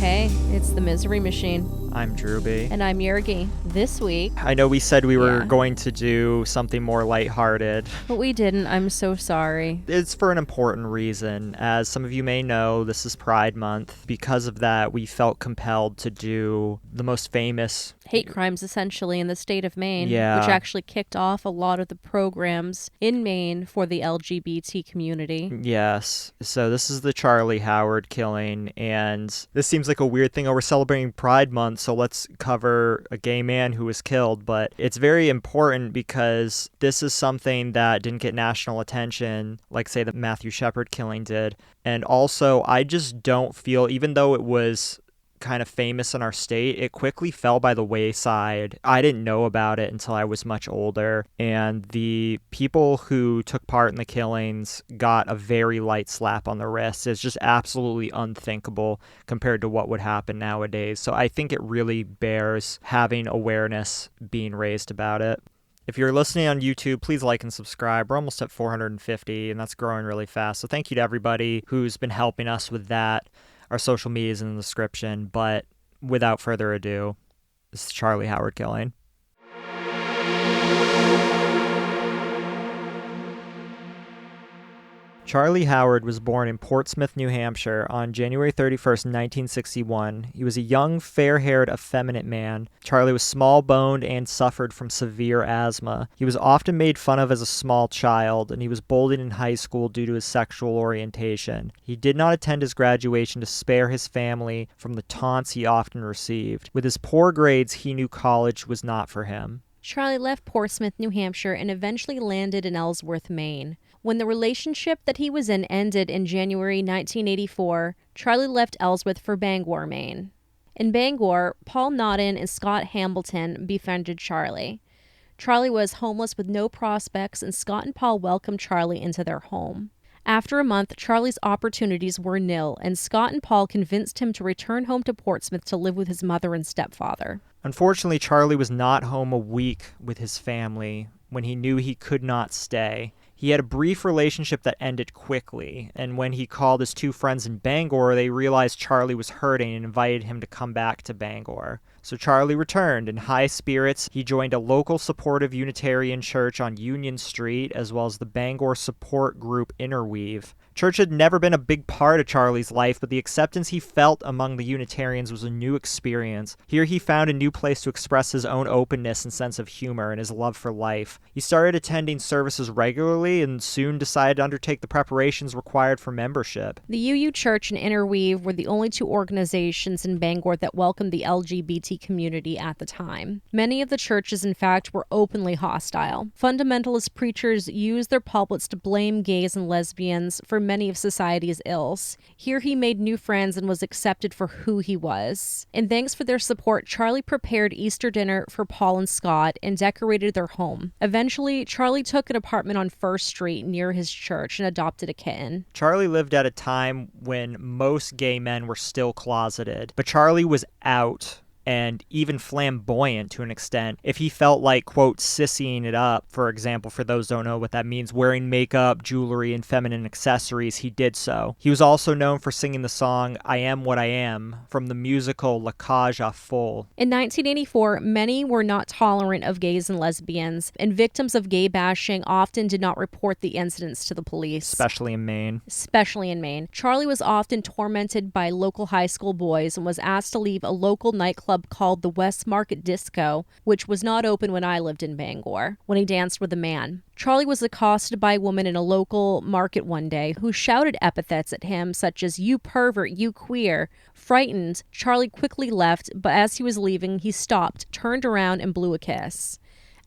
Hey, it's the Misery Machine. I'm Drewby. And I'm Yergy. This week... I know we said we were going to do something more lighthearted. But we didn't. I'm so sorry. It's for an important reason. As some of you may know, this is Pride Month. Because of that, we felt compelled to do the most famous... hate crimes, essentially, in the state of Maine. Yeah. Which actually kicked off a lot of the programs in Maine for the LGBT community. Yes. So this is the Charlie Howard killing. And this seems like a weird thing. Oh, we're celebrating Pride Month, so let's cover a gay man who was killed. But it's very important because this is something that didn't get national attention, like, say, the Matthew Shepard killing did. And also, I just don't feel, even though it was kind of famous in our state, it quickly fell by the wayside. I didn't know about it until I was much older, and the people who took part in the killings got a very light slap on the wrist. It's just absolutely unthinkable compared to what would happen nowadays. So I think it really bears having awareness being raised about it. If you're listening on YouTube, please like and subscribe. We're almost at 450, and that's growing really fast. So thank you to everybody who's been helping us with that. Our social media is in the description, but without further ado, this is Charlie Howard killing. Charlie Howard was born in Portsmouth, New Hampshire on January 31st, 1961. He was a young, fair-haired, effeminate man. Charlie was small-boned and suffered from severe asthma. He was often made fun of as a small child, and he was bullied in high school due to his sexual orientation. He did not attend his graduation to spare his family from the taunts he often received. With his poor grades, he knew college was not for him. Charlie left Portsmouth, New Hampshire, and eventually landed in Ellsworth, Maine. When the relationship that he was in ended in January 1984, Charlie left Ellsworth for Bangor, Maine. In Bangor, Paul Nodden and Scott Hambleton befriended Charlie. Charlie was homeless with no prospects, and Scott and Paul welcomed Charlie into their home. After a month, Charlie's opportunities were nil, and Scott and Paul convinced him to return home to Portsmouth to live with his mother and stepfather. Unfortunately, Charlie was not home a week with his family when he knew he could not stay. He had a brief relationship that ended quickly, and when he called his two friends in Bangor, they realized Charlie was hurting and invited him to come back to Bangor. So Charlie returned. In high spirits, he joined a local supportive Unitarian church on Union Street, as well as the Bangor support group Interweave. Church had never been a big part of Charlie's life, but the acceptance he felt among the Unitarians was a new experience. Here he found a new place to express his own openness and sense of humor and his love for life. He started attending services regularly and soon decided to undertake the preparations required for membership. The UU Church and Interweave were the only two organizations in Bangor that welcomed the LGBT community at the time. Many of the churches, in fact, were openly hostile. Fundamentalist preachers used their pulpits to blame gays and lesbians for many of society's ills. Here he made new friends and was accepted for who he was. And thanks for their support, Charlie prepared Easter dinner for Paul and Scott and decorated their home. Eventually, Charlie took an apartment on First Street near his church and adopted a kitten. Charlie lived at a time when most gay men were still closeted, but Charlie was out and even flamboyant to an extent. If he felt like, quote, sissying it up, for example, for those who don't know what that means, wearing makeup, jewelry, and feminine accessories, he did so. He was also known for singing the song I Am What I Am from the musical La Cage aux Folles. In 1984, many were not tolerant of gays and lesbians, and victims of gay bashing often did not report the incidents to the police. Especially in Maine. Charlie was often tormented by local high school boys and was asked to leave a local nightclub called the West Market Disco, which was not open when I lived in Bangor, when he danced with a man. Charlie was accosted by a woman in a local market one day who shouted epithets at him such as, "You pervert, you queer." Frightened, Charlie quickly left, but as he was leaving, he stopped, turned around, and blew a kiss.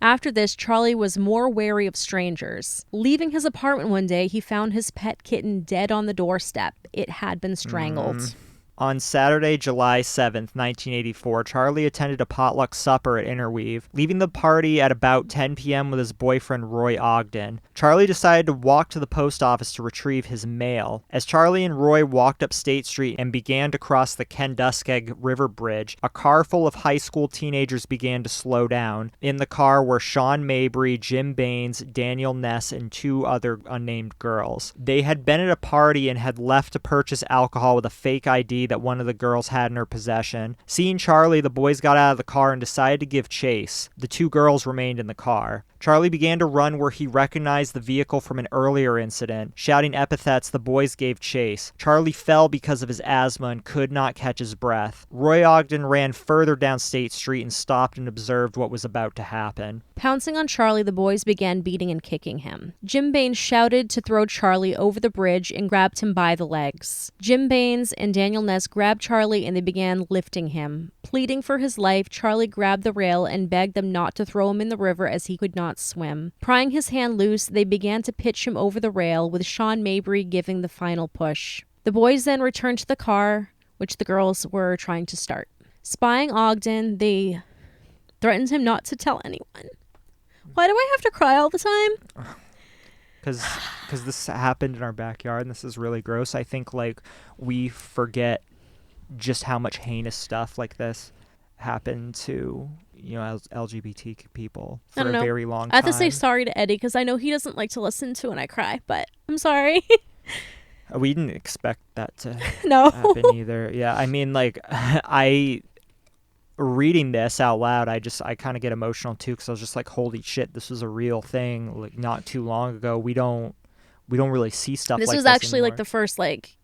After this, Charlie was more wary of strangers. Leaving his apartment one day, he found his pet kitten dead on the doorstep. It had been strangled. On Saturday, July 7th, 1984, Charlie attended a potluck supper at Interweave, leaving the party at about 10 p.m. with his boyfriend Roy Ogden. Charlie decided to walk to the post office to retrieve his mail. As Charlie and Roy walked up State Street and began to cross the Kenduskeag River Bridge, a car full of high school teenagers began to slow down. In the car were Shawn Mabry, Jim Baines, Daniel Ness, and two other unnamed girls. They had been at a party and had left to purchase alcohol with a fake ID key that one of the girls had in her possession. Seeing Charlie, the boys got out of the car and decided to give chase. The 2 girls remained in the car. Charlie began to run where he recognized the vehicle from an earlier incident. Shouting epithets, the boys gave chase. Charlie fell because of his asthma and could not catch his breath. Roy Ogden ran further down State Street and stopped and observed what was about to happen. Pouncing on Charlie, the boys began beating and kicking him. Jim Baines shouted to throw Charlie over the bridge and grabbed him by the legs. Jim Baines and Daniel Ness grabbed Charlie and they began lifting him. Pleading for his life, Charlie grabbed the rail and begged them not to throw him in the river as he could not swim. Prying his hand loose, they began to pitch him over the rail, with Shawn Mabry giving the final push. The boys then returned to the car, which the girls were trying to start. Spying Ogden, they threatened him not to tell anyone. Why do I have to cry all the time? Because this happened in our backyard, and this is really gross. I think, like, we forget just how much heinous stuff like this happened to, LGBT people for a very long time. I have to say sorry to Eddie, because I know he doesn't like to listen to when I cry, but I'm sorry. We didn't expect that to No. happen either. Yeah, I mean, like, reading this out loud, I kind of get emotional too, because I was just like, holy shit, this was a real thing, like, not too long ago. We don't really see stuff like this. This was actually anymore. Like the first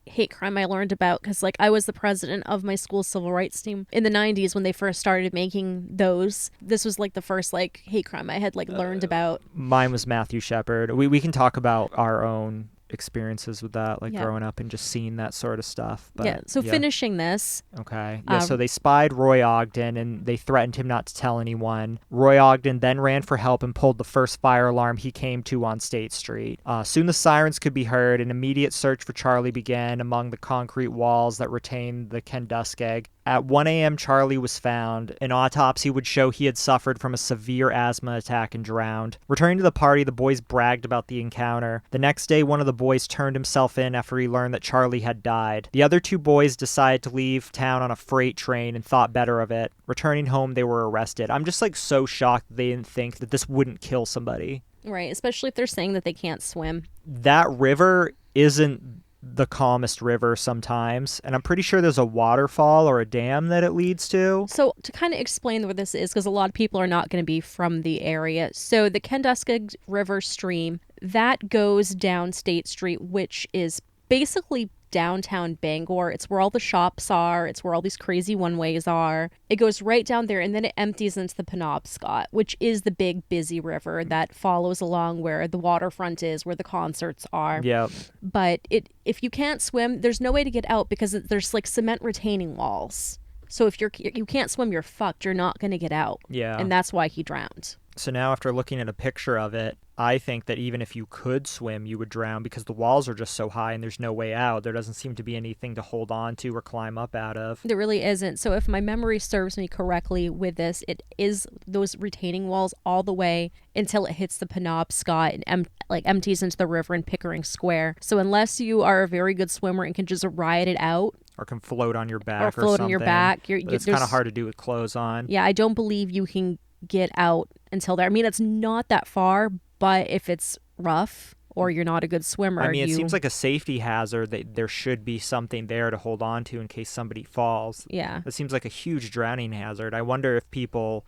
hate crime I learned about, because I was the president of my school civil rights team in the 90s when they first started making those. This was the first hate crime I had learned about. Mine was Matthew Shepard. We can talk about our own experiences with that, growing up and just seeing that sort of stuff. But, finishing this. Okay. Yeah, so they spied Roy Ogden and they threatened him not to tell anyone. Roy Ogden then ran for help and pulled the first fire alarm he came to on State Street. Soon the sirens could be heard. An immediate search for Charlie began among the concrete walls that retained the Kenduskeag. At 1 a.m., Charlie was found. An autopsy would show he had suffered from a severe asthma attack and drowned. Returning to the party, the boys bragged about the encounter. The next day, one of the boys turned himself in after he learned that Charlie had died. The other 2 boys decided to leave town on a freight train and thought better of it. Returning home, they were arrested. I'm just so shocked that they didn't think that this wouldn't kill somebody. Right, especially if they're saying that they can't swim. That river isn't the calmest river sometimes, and I'm pretty sure there's a waterfall or a dam that it leads to. So to kind of explain what this is, because a lot of people are not going to be from the area. So the Kenduskeag River stream, that goes down State Street, which is basically downtown Bangor. It's where all the shops are. It's where all these crazy one-ways are. It goes right down there, and then it empties into the Penobscot, which is the big, busy river that follows along where the waterfront is, where the concerts are. Yeah. But if you can't swim, there's no way to get out, because there's cement retaining walls. So if you can't swim, you're fucked. You're not going to get out. Yeah. And that's why he drowned. So now, after looking at a picture of it, I think that even if you could swim, you would drown, because the walls are just so high and there's no way out. There doesn't seem to be anything to hold on to or climb up out of. There really isn't. So if my memory serves me correctly with this, it is those retaining walls all the way until it hits the Penobscot and empties into the river in Pickering Square. So unless you are a very good swimmer and can just ride it out, or can float on your back, or float on your back, it's kind of hard to do with clothes on. Yeah, I don't believe you can get out until there. I mean, it's not that far, but if it's rough or you're not a good swimmer, it seems like a safety hazard that there should be something there to hold on to in case somebody falls. Yeah. It seems like a huge drowning hazard. I wonder if people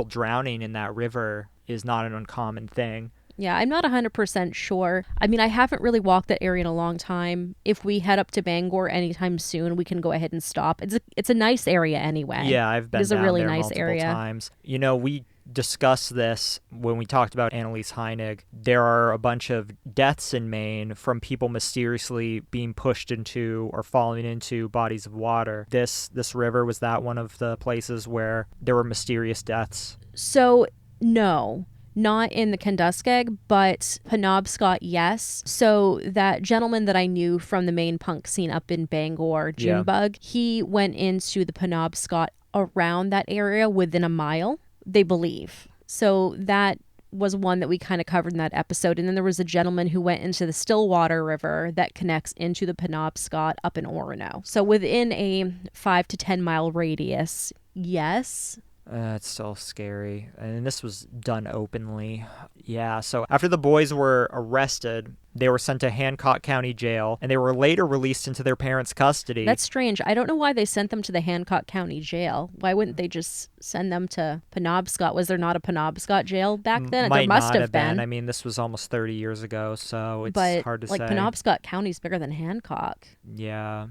drowning in that river is not an uncommon thing. Yeah, I'm not 100% sure. I mean, I haven't really walked that area in a long time. If we head up to Bangor anytime soon, we can go ahead and stop. It's a nice area anyway. Yeah, I've been down a really there nice multiple area. times. We discussed this when we talked about Annalise Heinig. There are a bunch of deaths in Maine from people mysteriously being pushed into or falling into bodies of water. This river, was that one of the places where there were mysterious deaths? So, no. Not in the Kenduskeag, but Penobscot, yes. So that gentleman that I knew from the Maine punk scene up in Bangor, Junebug, he went into the Penobscot around that area within a mile, they believe. So that was one that we kind of covered in that episode. And then there was a gentleman who went into the Stillwater River that connects into the Penobscot up in Orono. So within a 5 to 10 mile radius, yes. It's so scary. And this was done openly. Yeah, so after the boys were arrested, they were sent to Hancock County Jail, and they were later released into their parents' custody. That's strange. I don't know why they sent them to the Hancock County Jail. Why wouldn't they just send them to Penobscot? Was there not a Penobscot jail back then? Might there must not have been. I mean, this was almost 30 years ago, so it's but, hard to like, say. Penobscot County's bigger than Hancock. Yeah.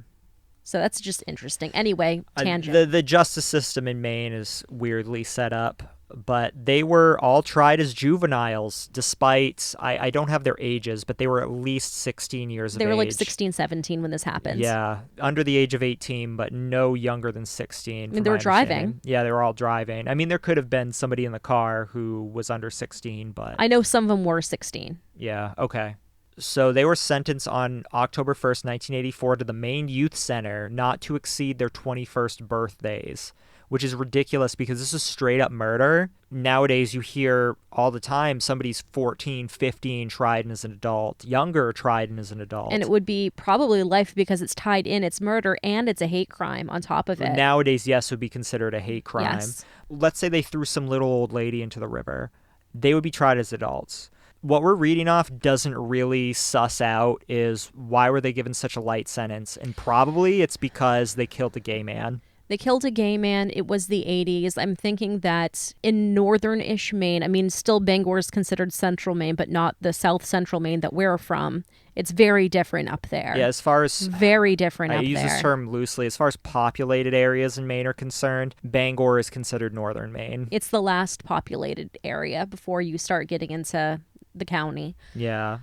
So that's just interesting. Anyway, tangent. The justice system in Maine is weirdly set up, but they were all tried as juveniles, despite, I don't have their ages, but they were at least 16 years of age. They were like 16, 17 when this happened. Yeah, under the age of 18, but no younger than 16. I mean, they were driving. Yeah, they were all driving. I mean, there could have been somebody in the car who was under 16, but... I know some of them were 16. Yeah, okay. So they were sentenced on October 1st, 1984 to the Maine Youth Center not to exceed their 21st birthdays, which is ridiculous because this is straight up murder. Nowadays, you hear all the time somebody's 14, 15 tried as an adult, younger tried as an adult. And it would be probably life because it's tied in, it's murder, and it's a hate crime on top of it. Nowadays, yes, would be considered a hate crime. Yes. Let's say they threw some little old lady into the river. They would be tried as adults. What we're reading off doesn't really suss out is why were they given such a light sentence? And probably it's because they killed a gay man. They killed a gay man. It was the 80s. I'm thinking that in northern-ish Maine, I mean, still Bangor is considered central Maine, but not the south central Maine that we're from. It's very different up there. Yeah, as far as... Very different up there. I use this term loosely. As far as populated areas in Maine are concerned, Bangor is considered northern Maine. It's the last populated area before you start getting into the county. Yeah.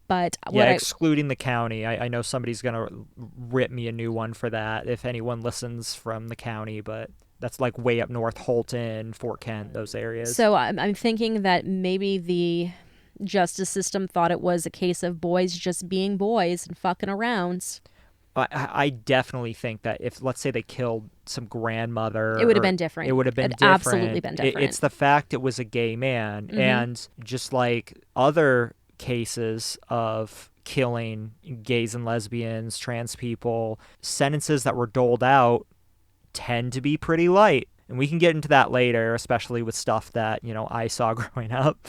But excluding the county. I know somebody's going to rip me a new one for that if anyone listens from the county, but that's like way up north, Holton, Fort Kent, those areas. So I'm thinking that maybe the justice system thought it was a case of boys just being boys and fucking around. I definitely think that if, let's say, they killed some grandmother... It would have been different. It would have been different. Absolutely been different. It's the fact it was a gay man. Mm-hmm. And just like other cases of killing gays and lesbians, trans people, sentences that were doled out tend to be pretty light. And we can get into that later, especially with stuff that, I saw growing up.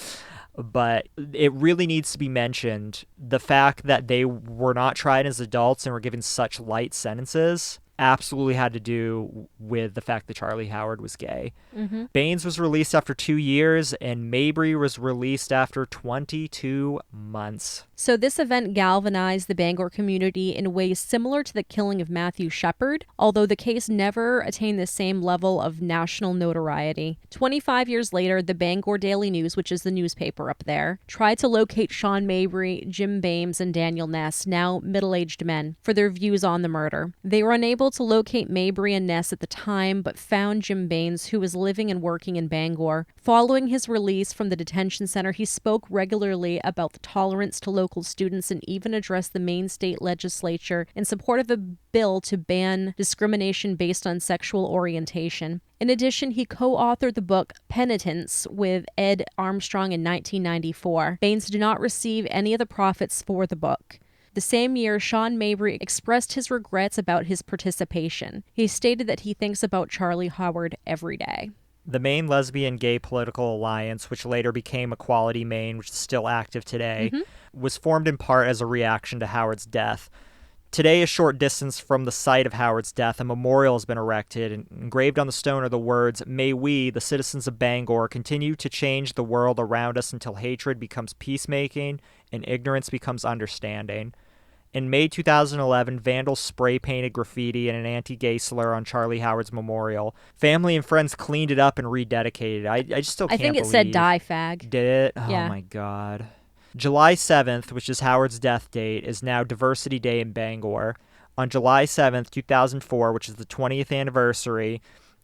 But it really needs to be mentioned, the fact that they were not tried as adults and were given such light sentences absolutely had to do with the fact that Charlie Howard was gay. Mm-hmm. Baines was released after 2 years, and Mabry was released after 22 months. So this event galvanized the Bangor community in ways similar to the killing of Matthew Shepard, although the case never attained the same level of national notoriety. 25 years later, the Bangor Daily News, which is the newspaper up there, tried to locate Shawn Mabry, Jim Baines, and Daniel Ness, now middle-aged men, for their views on the murder. They were unable to locate Mabry and Ness at the time, but found Jim Baines, who was living and working in Bangor. Following his release from the detention center, he spoke regularly about the tolerance to local students and even addressed the Maine state legislature in support of a bill to ban discrimination based on sexual orientation. In addition, he co-authored the book Penitence with Ed Armstrong in 1994. Baines did not receive any of the profits for the book. The same year, Shawn Mabry expressed his regrets about his participation. He stated that he thinks about Charlie Howard every day. The Maine Lesbian Gay Political Alliance, which later became Equality Maine, which is still active today, was formed in part as a reaction to Howard's death. Today, a short distance from the site of Howard's death, a memorial has been erected, and engraved on the stone are the words, "May we, the citizens of Bangor, continue to change the world around us until hatred becomes peacemaking and ignorance becomes understanding." In May 2011, vandals spray-painted graffiti and an anti-gay slur on Charlie Howard's memorial. Family and friends cleaned it up and rededicated it. I just still can't believe. I think it said "die fag." Did it? Yeah. Oh my God. July 7th, which is Howard's death date, is now Diversity Day in Bangor. On July 7th, 2004, which is the 20th anniversary,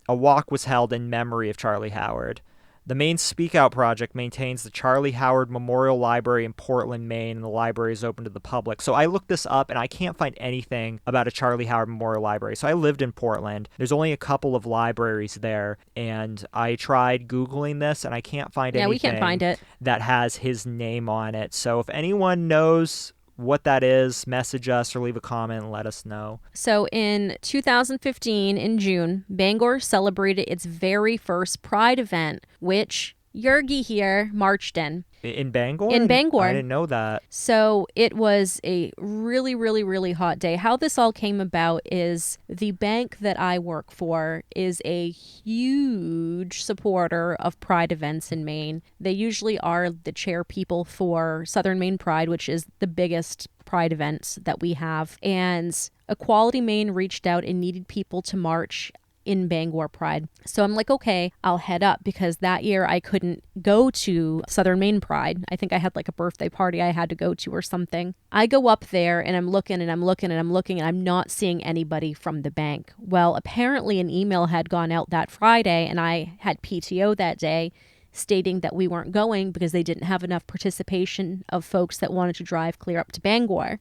a walk was held in memory of Charlie Howard. The Maine Speak Out Project maintains the Charlie Howard Memorial Library in Portland, Maine, and the library is open to the public. So I looked this up, and I can't find anything about a Charlie Howard Memorial Library. So I lived in Portland. There's only a couple of libraries there, and I tried Googling this, and I can't find anything we can't find it. that has his name on it. So if anyone knows what that is, message us or leave a comment and let us know. So in 2015, in June, Bangor celebrated its very first Pride event, which Yergy here marched in. In Bangor? In Bangor. I didn't know that. So it was a really, really, really hot day. How this all came about is the bank that I work for is a huge supporter of Pride events in Maine. They usually are the chair people for Southern Maine Pride, which is the biggest Pride event that we have. And Equality Maine reached out and needed people to march in Bangor Pride. So I'm like, okay, I'll head up, because that year I couldn't go to Southern Maine Pride. I think I had like a birthday party I had to go to or something. I go up there and I'm looking and I'm looking and I'm looking and I'm not seeing anybody from the bank. Well, apparently an email had gone out that Friday and I had PTO that day stating that we weren't going because they didn't have enough participation of folks that wanted to drive clear up to Bangor.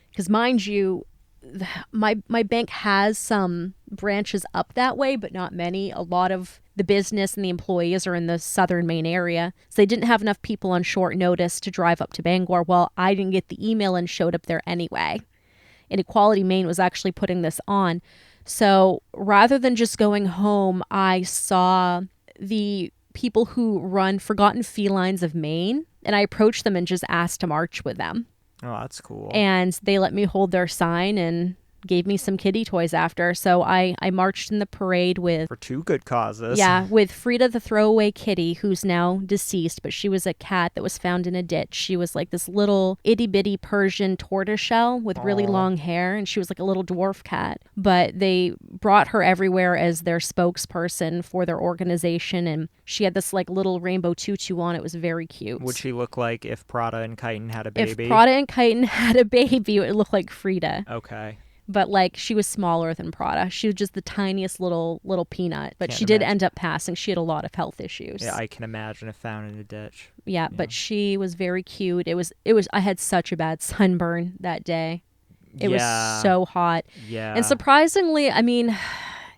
Because mind you, my bank has some branches up that way, but not many. A lot of the business and the employees are in the Southern Maine area. So they didn't have enough people on short notice to drive up to Bangor. Well, I didn't get the email and showed up there anyway. And Equality Maine was actually putting this on. So rather than just going home, I saw the people who run Forgotten Felines of Maine, and I approached them and just asked to march with them. Oh, that's cool. And they let me hold their sign and gave me some kitty toys after. So I marched in the parade with... For two good causes. Yeah, with Frida the throwaway kitty, who's now deceased, but she was a cat that was found in a ditch. She was like this little itty-bitty Persian tortoiseshell with really long hair, and she was like a little dwarf cat. But they brought her everywhere as their spokesperson for their organization, and she had this like little rainbow tutu on. It was very cute. Would she look like if Prada and Chiton had a baby? If Prada and Chiton had a baby, it would look like Frida. Okay. But like she was smaller than Prada. She was just the tiniest little peanut. But she did end up passing. She had a lot of health issues. Yeah, I can imagine if found in a ditch. Yeah, but she was very cute. It was I had such a bad sunburn that day. It was so hot. Yeah. And surprisingly, I mean,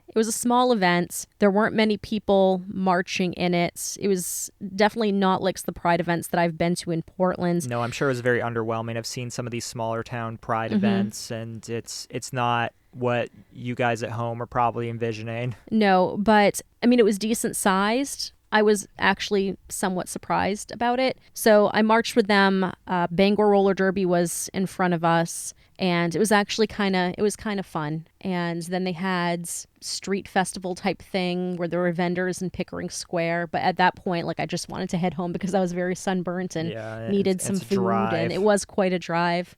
it was a small event. There weren't many people marching in it. It was definitely not like the Pride events that I've been to in Portland. No, I'm sure it was very underwhelming. I've seen some of these smaller town Pride events, and it's not what you guys at home are probably envisioning. No, but I mean, it was decent sized. I was actually somewhat surprised about it. So I marched with them. Bangor Roller Derby was in front of us, and it was actually kind of fun. And then they had street festival type thing where there were vendors in Pickering Square. But at that point, like I just wanted to head home because I was very sunburnt and needed some food. Drive. And it was quite a drive.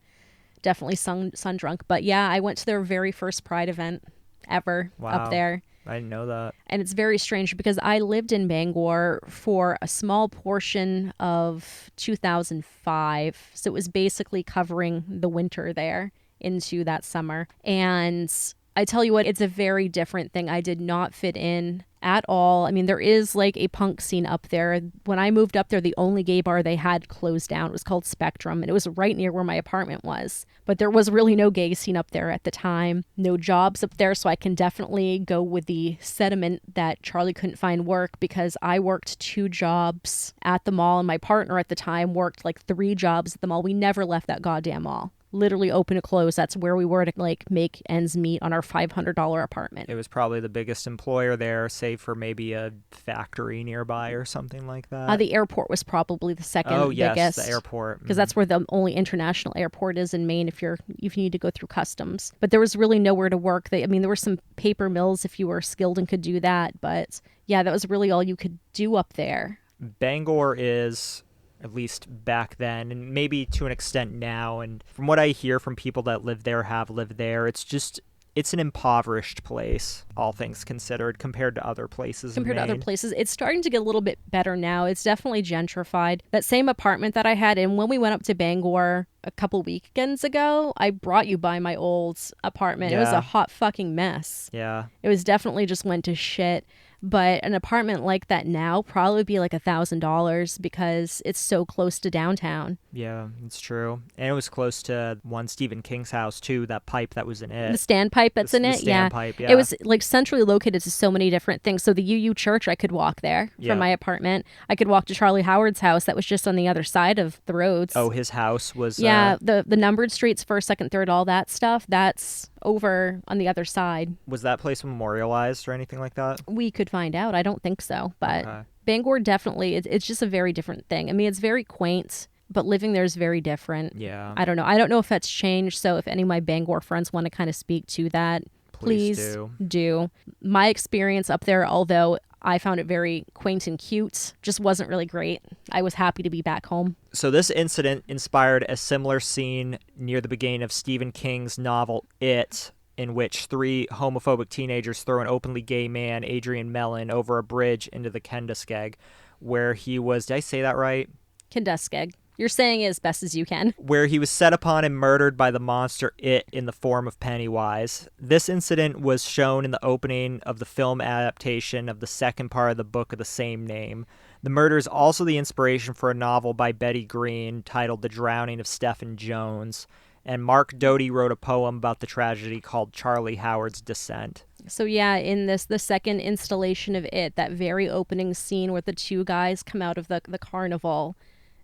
Definitely sun drunk. But yeah, I went to their very first Pride event ever up there. I didn't know that. And it's very strange because I lived in Bangor for a small portion of 2005. So it was basically covering the winter there into that summer. And I tell you what, it's a very different thing. I did not fit in at all. I mean, there is like a punk scene up there. When I moved up there, the only gay bar they had closed down. It was called Spectrum, and it was right near where my apartment was. But there was really no gay scene up there at the time. No jobs up there, so I can definitely go with the sentiment that Charlie couldn't find work, because I worked 2 jobs at the mall, and my partner at the time worked like 3 jobs at the mall. We never left that goddamn mall. Literally open to close. That's where we were to like make ends meet on our $500 apartment. It was probably the biggest employer there, save for maybe a factory nearby or something like that. The airport was probably the second biggest. Yes, the airport. Because that's where the only international airport is in Maine if you need to go through customs. But there was really nowhere to work. There were some paper mills if you were skilled and could do that. But yeah, that was really all you could do up there. Bangor is, at least back then, and maybe to an extent now, and from what I hear from people that live there, have lived there, it's an impoverished place, all things considered, compared to other places. Compared to other places. It's starting to get a little bit better now. It's definitely gentrified. That same apartment that I had, and when we went up to Bangor a couple weekends ago, I brought you by my old apartment. Yeah. It was a hot fucking mess. Yeah. It was definitely just went to shit. But an apartment like that now probably be like $1,000 because it's so close to downtown. Yeah, it's true. And it was close to one Stephen King's house, too, that pipe that was in it. The standpipe that's in it, yeah. Standpipe, yeah. It was like centrally located to so many different things. So the UU Church, I could walk there Yeah. from my apartment. I could walk to Charlie Howard's house that was just on the other side of the roads. Oh, his house was... Yeah, the numbered streets, first, second, third, all that stuff, that's over on the other side. Was that place memorialized or anything like that? We could find out. I don't think so. But Okay. Bangor definitely, it's just a very different thing. I mean, it's very quaint, but living there is very different. Yeah. I don't know. I don't know if that's changed. So if any of my Bangor friends want to kind of speak to that, please do. My experience up there, although I found it very quaint and cute, just wasn't really great. I was happy to be back home. So this incident inspired a similar scene near the beginning of Stephen King's novel It, in which 3 homophobic teenagers throw an openly gay man, Adrian Mellon, over a bridge into the Kenduskeag, where he was, did I say that right? Kenduskeag. You're saying it as best as you can. Where he was set upon and murdered by the monster It in the form of Pennywise. This incident was shown in the opening of the film adaptation of the second part of the book of the same name. The murder is also the inspiration for a novel by Betty Green titled The Drowning of Stephen Jones. And Mark Doty wrote a poem about the tragedy called Charlie Howard's Descent. So yeah, in the second installation of It, that very opening scene where the 2 guys come out of the carnival,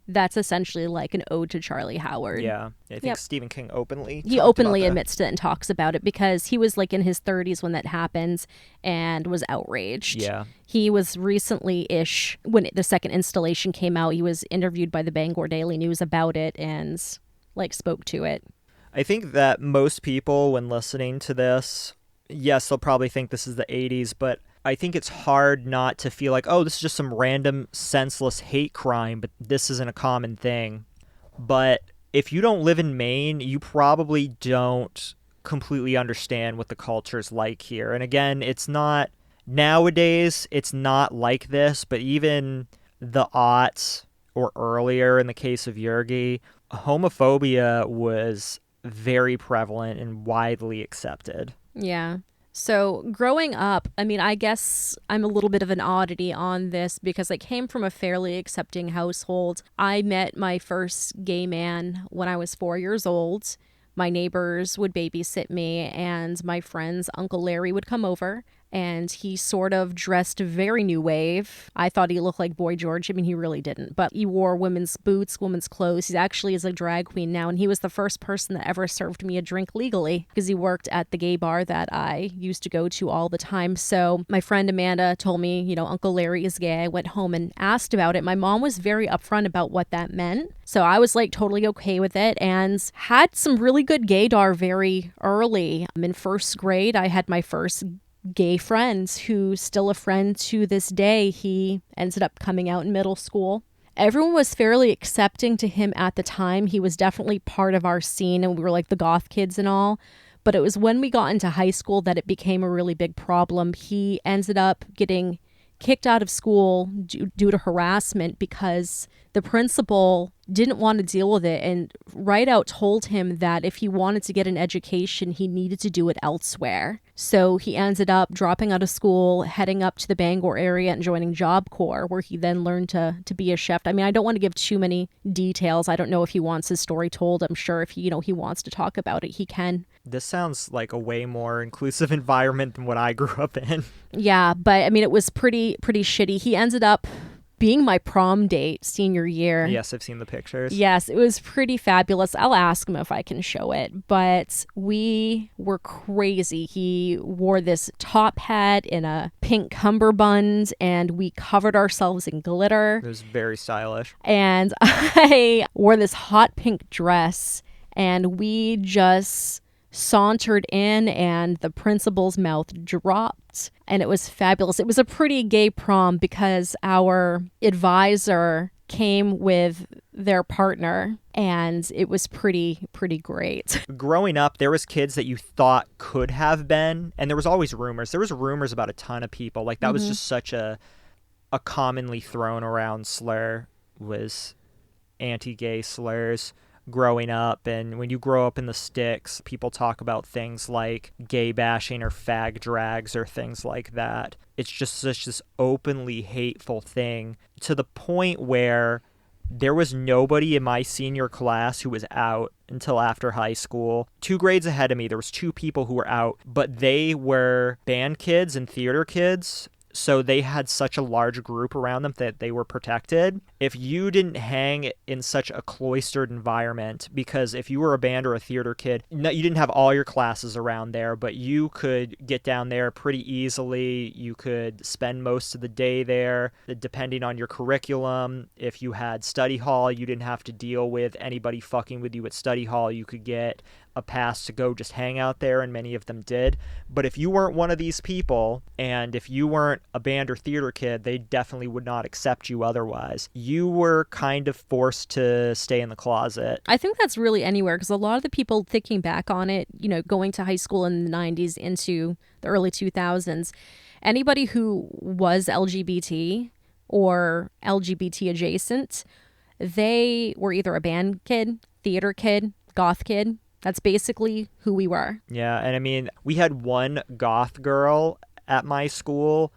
that's essentially like an ode to Charlie Howard. Yeah, I think Stephen King He openly admits to it and talks about it because he was like in his 30s when that happened and was outraged. Yeah. He was recently-ish, when the second installation came out, he was interviewed by the Bangor Daily News about it and like spoke to it. I think that most people, when listening to this, yes, they'll probably think this is the 80s, but I think it's hard not to feel like, oh, this is just some random, senseless hate crime, but this isn't a common thing. But if you don't live in Maine, you probably don't completely understand what the culture's like here. And again, it's not, nowadays, it's not like this, but even the aughts or earlier in the case of Yergy, homophobia was very prevalent and widely accepted. Yeah. So growing up, I mean, I guess I'm a little bit of an oddity on this because I came from a fairly accepting household. I met my first gay man when I was 4 years old. My neighbors would babysit me and my friend's Uncle Larry would come over and he sort of dressed very new wave. I thought he looked like Boy George. I mean, he really didn't, but he wore women's boots, women's clothes. He actually is a drag queen now, and he was the first person that ever served me a drink legally because he worked at the gay bar that I used to go to all the time. So my friend Amanda told me, you know, Uncle Larry is gay. I went home and asked about it. My mom was very upfront about what that meant. So I was like totally okay with it and had some really good gaydar very early. In first grade, I had my first gay friends who's still a friend to this day. He ended up coming out in middle school. Everyone was fairly accepting to him at the time. He was definitely part of our scene and we were like the goth kids and all. But it was when we got into high school that it became a really big problem. He ended up getting kicked out of school due to harassment because the principal didn't want to deal with it and right out told him that if he wanted to get an education, he needed to do it elsewhere. So he ended up dropping out of school, heading up to the Bangor area and joining Job Corps, where he then learned to be a chef. I mean, I don't want to give too many details. I don't know if he wants his story told. I'm sure if he wants to talk about it, he can. This sounds like a way more inclusive environment than what I grew up in. Yeah, but I mean, it was pretty shitty. He ended up being my prom date senior year. Yes, I've seen the pictures. Yes, it was pretty fabulous. I'll ask him if I can show it, but we were crazy. He wore this top hat in a pink cummerbund and we covered ourselves in glitter. It was very stylish. And I wore this hot pink dress and we just sauntered in and the principal's mouth dropped and it was fabulous. It was a pretty gay prom because our advisor came with their partner and it was pretty great. Growing up, there was kids that you thought could have been, and there was always rumors. There was rumors about a ton of people. Like that was just such a commonly thrown around slur was anti-gay slurs. growing up. And when you grow up in the sticks, people talk about things like gay bashing or fag drags or things like that. It's just such this openly hateful thing, to the point where there was nobody in my senior class who was out until after high school. 2 grades ahead of me, there was 2 people who were out, but they were band kids and theater kids. So they had such a large group around them that they were protected. If you didn't hang in such a cloistered environment, because if you were a band or a theater kid, you didn't have all your classes around there, but you could get down there pretty easily. You could spend most of the day there, depending on your curriculum. If you had study hall, you didn't have to deal with anybody fucking with you at study hall. You could get a pass to go just hang out there, and many of them did. But if you weren't one of these people, and if you weren't a band or theater kid, they definitely would not accept you otherwise. You were kind of forced to stay in the closet. I think that's really anywhere, because a lot of the people thinking back on it, going to high school in the 90s into the early 2000s, anybody who was LGBT or LGBT adjacent, they were either a band kid, theater kid, goth kid. That's basically who we were. Yeah, and I mean, we had one goth girl at my school,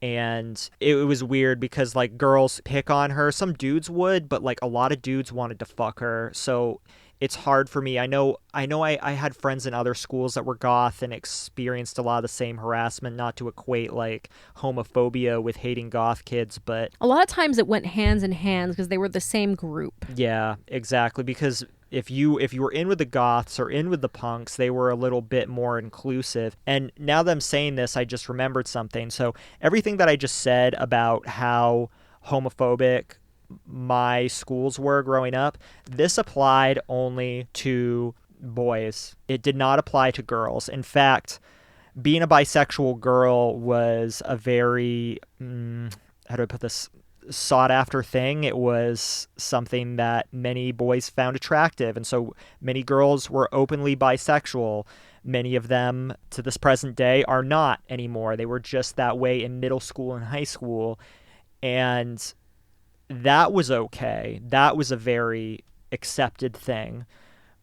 and it was weird because, like, girls pick on her. Some dudes would, but, like, a lot of dudes wanted to fuck her. So it's hard for me. I know I had friends in other schools that were goth and experienced a lot of the same harassment, not to equate, like, homophobia with hating goth kids, but a lot of times it went hands in hands because they were the same group. Yeah, exactly, because if you were in with the goths or in with the punks, they were a little bit more inclusive. And now that I'm saying this, I just remembered something. So everything that I just said about how homophobic my schools were growing up, this applied only to boys. It did not apply to girls. In fact, being a bisexual girl was a very, how do I put this, sought after thing. It was something that many boys found attractive, and so many girls were openly bisexual. Many of them to this present day are not anymore. They were just that way in middle school and high school, and that was okay. That was a very accepted thing.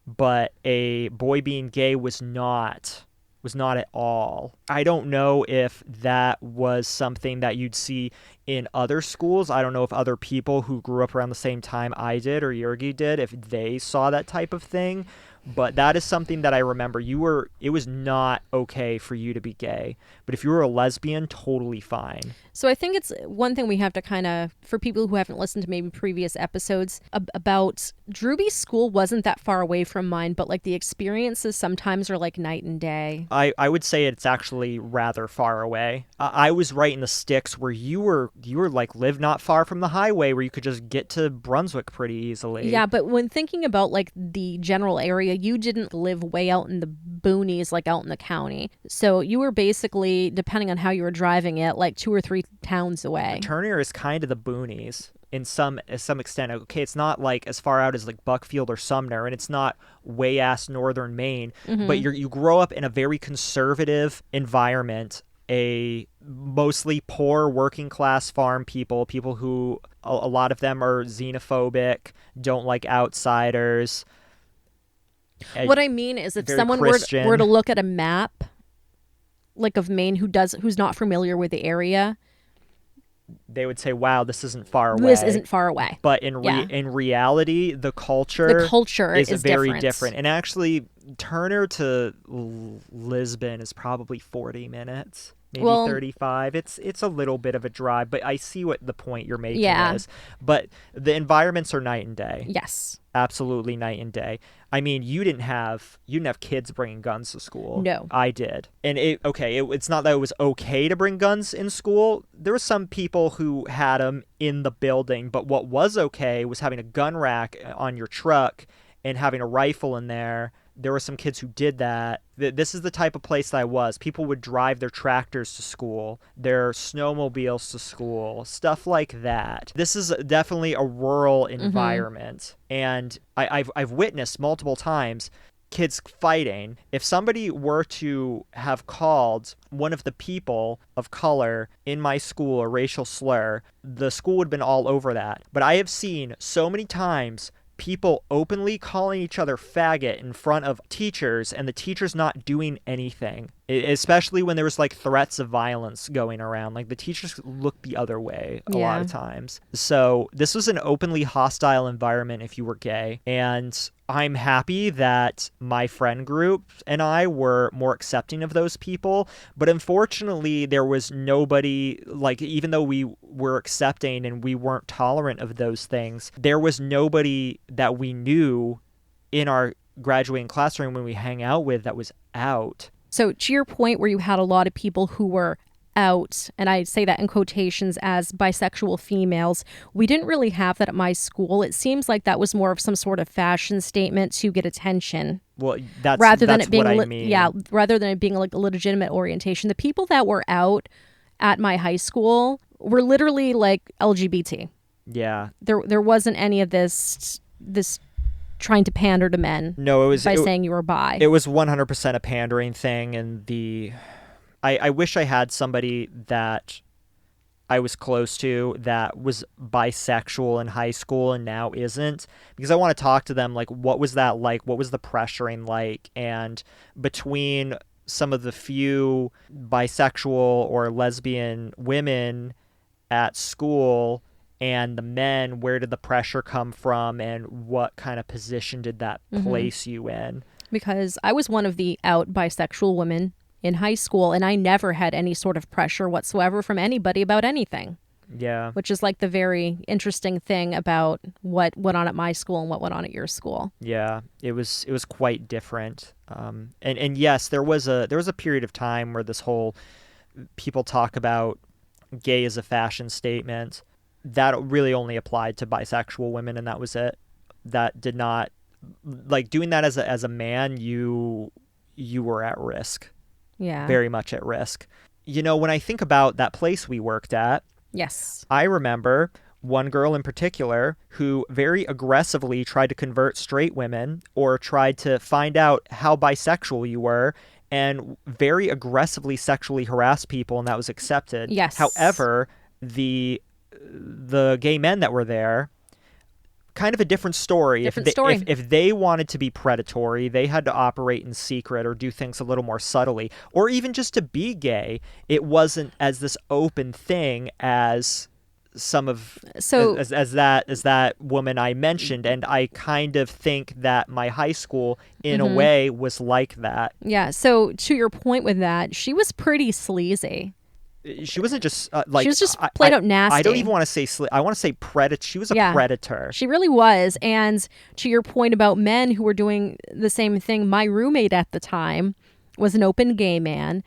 But a boy being gay was not at all. I don't know if that was something that you'd see in other schools. I don't know if other people who grew up around the same time I did or Yergy did, if they saw that type of thing. But that is something that I remember. It was not okay for you to be gay. But if you were a lesbian, totally fine. So I think it's one thing we have to kind of, for people who haven't listened to maybe previous episodes about Drewby's school wasn't that far away from mine, but like the experiences sometimes are like night and day. I would say it's actually rather far away. I was right in the sticks where you were like lived not far from the highway where you could just get to Brunswick pretty easily. Yeah, but when thinking about like the general area, you didn't live way out in the boonies, like out in the county. So you were basically, depending on how you were driving it, like 2 or 3 towns away. Turner is kind of the boonies in some extent. Okay, it's not like as far out as like Buckfield or Sumner, and it's not way ass northern Maine, but you grow up in a very conservative environment, a mostly poor working class farm people who a lot of them are xenophobic, don't like outsiders. What I mean is if someone were to look at a map like of Maine who's not familiar with the area, they would say, wow, this isn't far away. This isn't far away. But in reality, the culture is very different. And actually, Turner to Lisbon is probably 40 minutes, maybe 35. It's a little bit of a drive, but I see what the point you're making is. But the environments are night and day. Yes. Absolutely night and day. I mean, you didn't have kids bringing guns to school. No. I did. And it's not that it was okay to bring guns in school. There were some people who had them in the building, but what was okay was having a gun rack on your truck and having a rifle in there. There were some kids who did that. This is the type of place that I was. People would drive their tractors to school, their snowmobiles to school, stuff like that. This is definitely a rural environment. And I've witnessed multiple times kids fighting. If somebody were to have called one of the people of color in my school a racial slur, the school would have been all over that. But I have seen so many times people openly calling each other faggot in front of teachers and the teachers not doing anything, especially when there was like threats of violence going around. Like the teachers looked the other way a lot of times. So this was an openly hostile environment if you were gay. And I'm happy that my friend group and I were more accepting of those people. But unfortunately, there was nobody, like, even though we were accepting and we weren't tolerant of those things, there was nobody that we knew in our graduating classroom when we hang out with that was out. So to your point where you had a lot of people who were out, and I say that in quotations, as bisexual females, we didn't really have that at my school. It seems like that was more of some sort of fashion statement to get attention. Well, that's rather than that's it being what I mean. Yeah, rather than it being like a legitimate orientation. The people that were out at my high school were literally like LGBT. Yeah. There wasn't any of this trying to pander to men. No, it was saying you were bi. It was 100% a pandering thing, and I wish I had somebody that I was close to that was bisexual in high school and now isn't, because I want to talk to them like, what was that like? What was the pressuring like? And between some of the few bisexual or lesbian women at school and the men, where did the pressure come from, and what kind of position did that place you in? Because I was one of the out bisexual women in high school, and I never had any sort of pressure whatsoever from anybody about anything. Yeah. Which is like the very interesting thing about what went on at my school and what went on at your school. Yeah, it was quite different. And yes, there was a period of time where this whole people talk about gay as a fashion statement. That really only applied to bisexual women, and that was it. That did not, like, doing that as a man, you were at risk. Yeah. Very much at risk. You know, when I think about that place we worked at, yes, I remember one girl in particular who very aggressively tried to convert straight women or tried to find out how bisexual you were and very aggressively sexually harass people, and that was accepted. Yes. However, the gay men that were there, kind of a different story. If they wanted to be predatory, they had to operate in secret or do things a little more subtly, or even just to be gay. It wasn't as this open thing as some of as that woman I mentioned, and I kind of think that my high school in a way was like that. Yeah. So to your point with that, she was pretty sleazy. She wasn't just like... She was just played out nasty. I don't even want to say... I want to say predator. She was a predator. She really was. And to your point about men who were doing the same thing, my roommate at the time was an open gay man,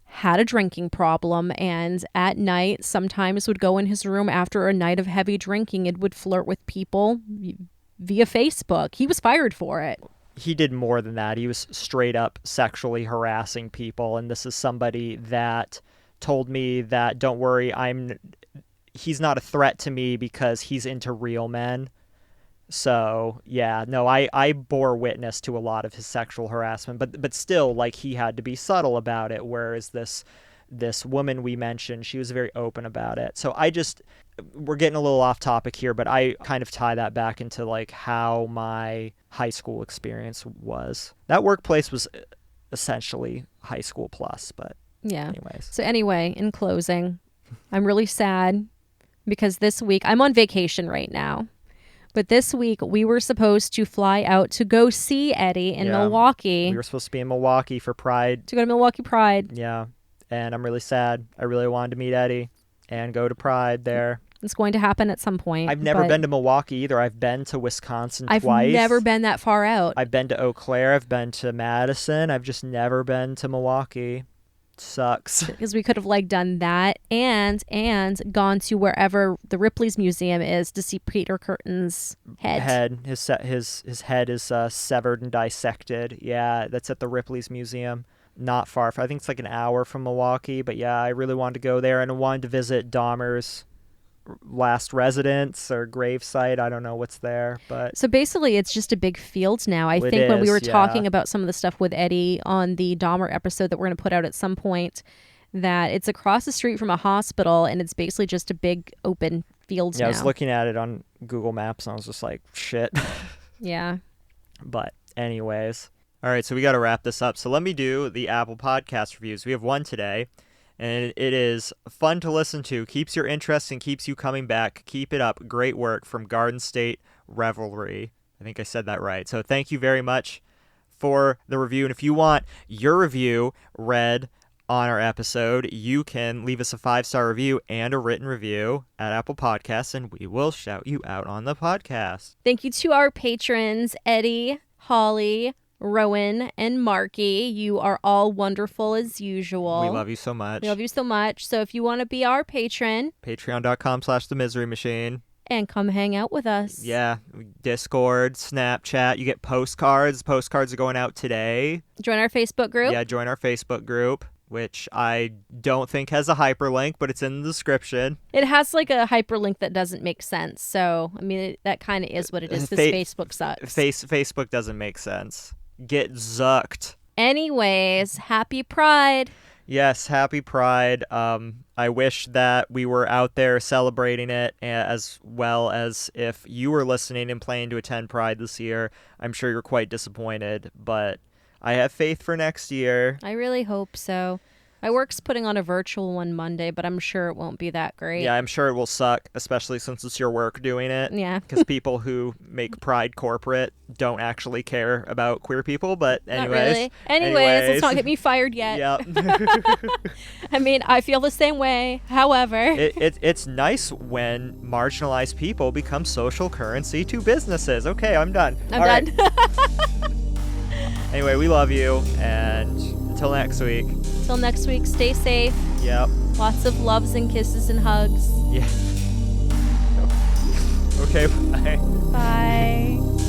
had a drinking problem, and at night sometimes would go in his room after a night of heavy drinking and would flirt with people via Facebook. He was fired for it. He did more than that. He was straight up sexually harassing people. And this is somebody that told me that, don't worry, he's not a threat to me because he's into real men. So yeah, no, I bore witness to a lot of his sexual harassment, but still, like, he had to be subtle about it. Whereas this woman we mentioned, she was very open about it. So we're getting a little off topic here, but I kind of tie that back into like how my high school experience was. That workplace was essentially high school plus, but yeah. Anyways. So anyway, in closing, I'm really sad because this week, I'm on vacation right now, but this week we were supposed to fly out to go see Eddie in Milwaukee. We were supposed to be in Milwaukee for Pride. To go to Milwaukee Pride. Yeah. And I'm really sad. I really wanted to meet Eddie and go to Pride there. It's going to happen at some point. I've never been to Milwaukee either. I've been to Wisconsin twice. I've never been that far out. I've been to Eau Claire. I've been to Madison. I've just never been to Milwaukee. Sucks. Because we could have like done that and gone to wherever the Ripley's Museum is to see Peter Curtin's head. His head is severed and dissected. Yeah, that's at the Ripley's Museum. Not far. I think it's like an hour from Milwaukee. But yeah, I really wanted to go there, and I wanted to visit Dahmer's last residence or gravesite. I don't know what's there, but so basically it's just a big field now. I think when we were talking about some of the stuff with Eddie on the Dahmer episode that we're going to put out at some point, that it's across the street from a hospital, and it's basically just a big open fields Yeah, now. I was looking at it on Google Maps and I was just like, shit. Yeah. But anyways. All right, so we got to wrap this up. So let me do the Apple Podcast reviews. We have one today, and it is fun to listen to, keeps your interest and keeps you coming back. Keep it up. Great work from Garden State Revelry. I think I said that right. So thank you very much for the review. And if you want your review read on our episode, you can leave us a 5-star review and a written review at Apple Podcasts, and we will shout you out on the podcast. Thank you to our patrons, Eddie, Holly, Rowan, and Marky. You are all wonderful as usual. We love you so much. We love you so much. So if you want to be our patron, patreon.com/themiserymachine. And come hang out with us. Yeah. Discord, Snapchat. You get postcards. Postcards are going out today. Join our Facebook group. Yeah, join our Facebook group, which I don't think has a hyperlink, but it's in the description. It has like a hyperlink that doesn't make sense. So, I mean, that kind of is what it is because Facebook sucks. Facebook doesn't make sense. Get zucked. Anyways, happy Pride. Yes, happy Pride. I wish that we were out there celebrating it as well as if you were listening and planning to attend Pride this year. I'm sure you're quite disappointed, but I have faith for next year. I really hope so. My work's putting on a virtual one Monday, but I'm sure it won't be that great. Yeah, I'm sure it will suck, especially since it's your work doing it. Yeah. Because people who make Pride corporate don't actually care about queer people, but anyways. Not really. Anyways, let's not get me fired yet. Yep. I mean, I feel the same way. However. It's nice when marginalized people become social currency to businesses. Okay, I'm done. I'm done. Right. Anyway, we love you, and until next week. Till next week, stay safe. Yep. Lots of loves and kisses and hugs. Yeah. Okay, bye. Bye.